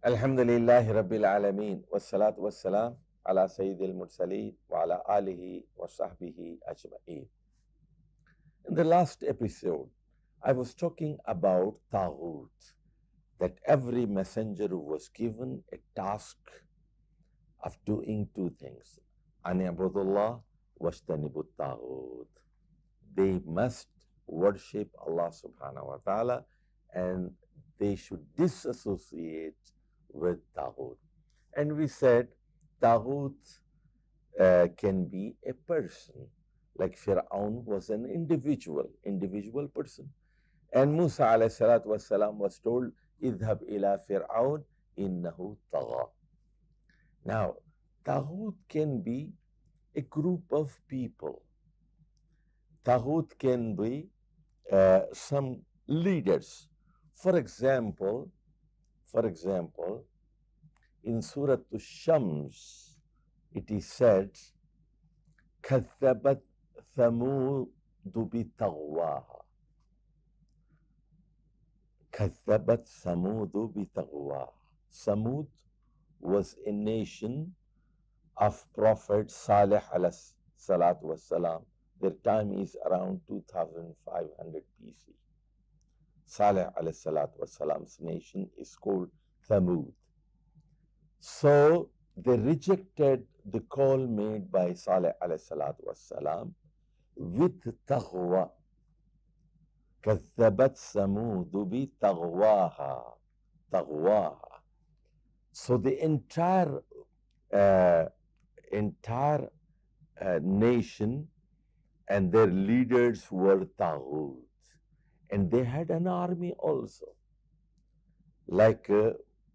Alhamdulillahi Rabbil Alameen wassalatu wassalam ala Sayyidil Mursaleen wa ala alihi wa sahbihi ajma'een. In the last episode, I was talking about Taghut, that every messenger was given a task of doing two things. An ibudullah wajtanibut Taghut. They must worship Allah subhanahu wa ta'ala and they should disassociate with Taghut. And we said Taghut can be a person, like Fir'aun was an individual person. And Musa alayhi salatu wasalam was told, idhab ila Fir'aun innahu tagha. Now, Taghut can be a group of people. Taghut can be some leaders. For example, in Surah Shams, it is said, كَذَّبَتْ ثَمُودُ بِتَغْوَاهَا. كَذَّبَتْ ثَمُودُ بِتَغْوَاهَا. Samud was a nation of Prophet Salih alayhi salatu wassalam. Their time is around 2500 BC. Salih alayhi salatu wassalam's nation is called Thamud. So they rejected the call made by Salih alayhi salatu wassalam with taghwa. كَذَّبَتْ ثَمُودُ بِتَغْوَاهَا. Taghwaha. So the entire nation and their leaders were Taghut. And they had an army also. Like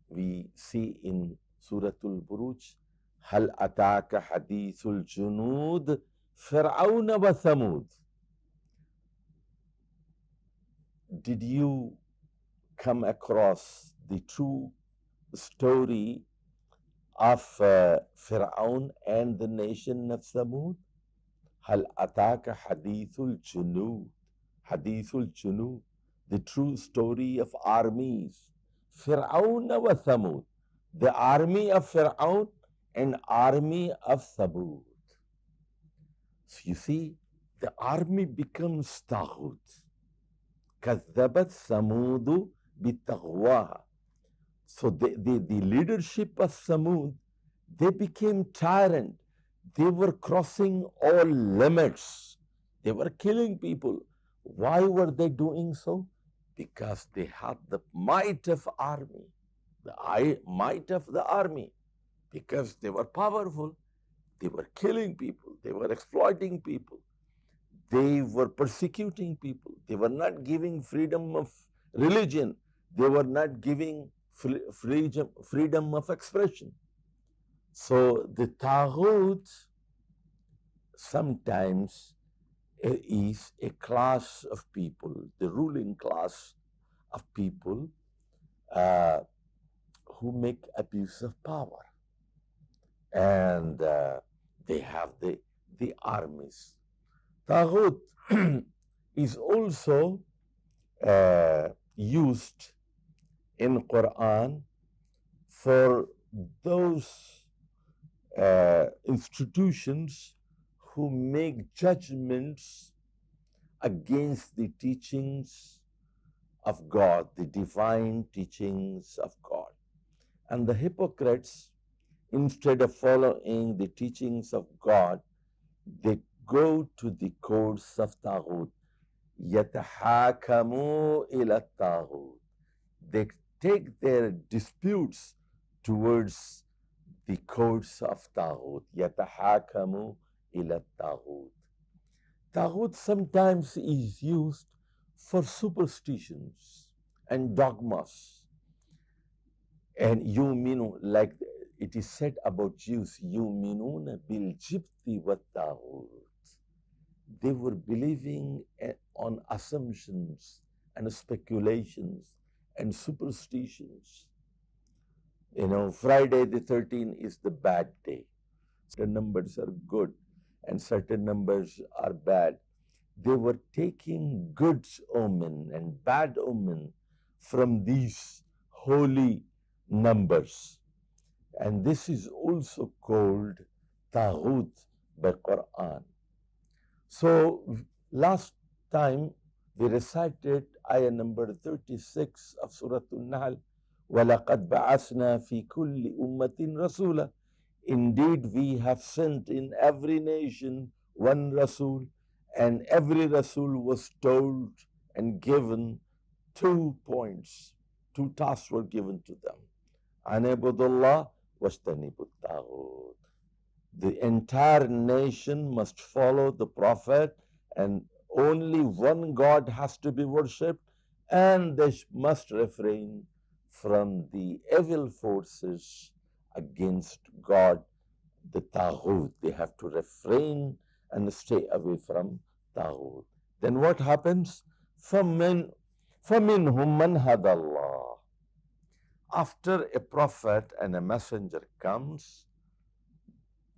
we see in Surah Al-Buruj, هَلْ أَتَاكَ حَدِيثُ الْجُنُودِ فِرْعَوْنَ وَثَمُودِ. Did you come across the true story of Fir'aun and the nation of Thamud? هَلْ أَتَاكَ حَدِيثُ الْجُنُودِ. Hadithul Junud, the true story of armies. Fir'aun wa Thamud, the army of Fir'aun and army of Thamud. So you see, the army becomes Taghut. كَذَّبَتْ ثَمُودُ بِتَغْوَاهَا. So the leadership of Thamud, they became tyrant. They were crossing all limits. They were killing people. Why were they doing so? Because they had the might of army, the might of the army, because they were powerful. They were killing people. They were exploiting people. They were persecuting people. They were not giving freedom of religion. They were not giving freedom of expression. So the Taghut sometimes is a class of people, the ruling class of people who make abuse of power. And they have the armies. Taghut is also used in Quran for those institutions who make judgments against the teachings of God, the divine teachings of God. And the hypocrites, instead of following the teachings of God, they go to the courts of Taghut. يَتَحَاكَمُوا إِلَى الطَّاغُوتِ. They take their disputes towards the courts of Taghut. يَتَحَاكَمُوا إِلَى الطَّاغُوتِ. Taghut sometimes is used for superstitions and dogmas. And يُؤْمِنُ, like it is said about Jews, يُؤْمِنُونَ بِالْجِبْتِ وَالطَّاغُوتِ. They were believing on assumptions and speculations and superstitions. You know, Friday the 13th is the bad day. Certain numbers are good and certain numbers are bad. They were taking good omen and bad omen from these holy numbers. And this is also called Taghut by Quran. So last time we recited ayah number 36 of Surah An-Nahl, وَلَقَدْ بَعَثْنَا فِي كُلِّ أُمَّةٍ رَسُولًا. Indeed, we have sent in every nation one Rasul, and every Rasul was told and given 2 points. 2 tasks were given to them. Anabudullah wastanibu taghut. The entire nation must follow the Prophet, and only one God has to be worshipped, and they must refrain from the evil forces against God, the Taghut. They have to refrain and stay away from Taghut. Then what happens? فَمِنْهُمْ مَنْ هَدَى اللَّهِ. After a prophet and a messenger comes,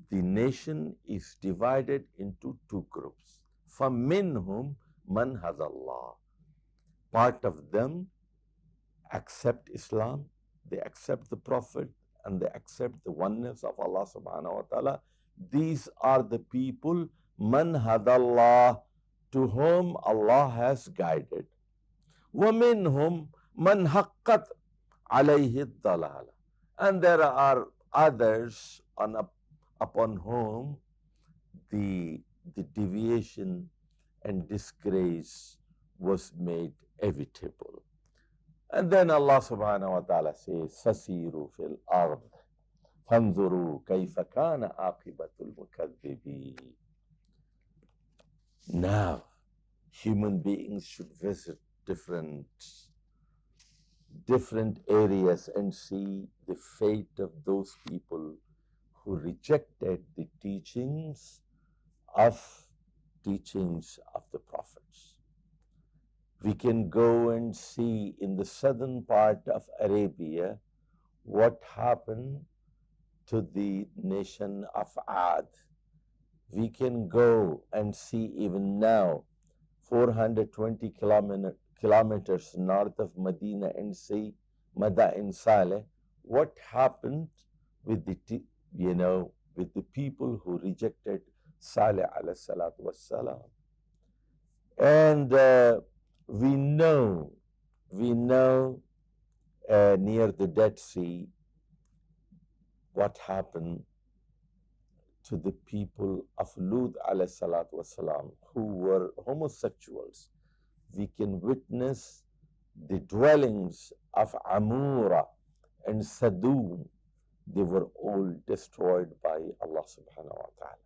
the nation is divided into 2 groups. فَمِنْهُمْ مَنْ هَدَى اللَّهِ. Part of them accept Islam, they accept the Prophet, and they accept the oneness of Allah subhanahu wa ta'ala. These are the people, man hadallah, to whom Allah has guided. وَمِنْهُمْ مَنْ حَقَّتْ عَلَيْهِ الضَّلَالَةِ. And there are others upon whom the deviation and disgrace was made evitable. And then Allah subhanahu wa ta'ala says, فَسِيرُوا فِي الْأَرْضِ فَانْظُرُوا كَيْفَ كَانَ عَاقِبَةُ الْمُكَذِّبِينَ. Now, human beings should visit different areas and see the fate of those people who rejected the teachings of the prophets. We can go and see in the southern part of Arabia what happened to the nation of Ad. We can go and see even now, 420 kilometers north of Medina, and see Madain Saleh, what happened with the people who rejected Saleh alayhi salatu wassalam. And we know near the Dead Sea what happened to the people of Lut alayhi salatu wasalam, who were homosexuals. We can witness the dwellings of Amura and Sadum. They were all destroyed by Allah subhanahu wa ta'ala.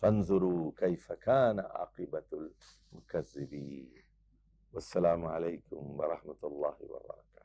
فانظروا كيف كان عاقبة المكذبين. والسلام عليكم ورحمة الله وبركاته.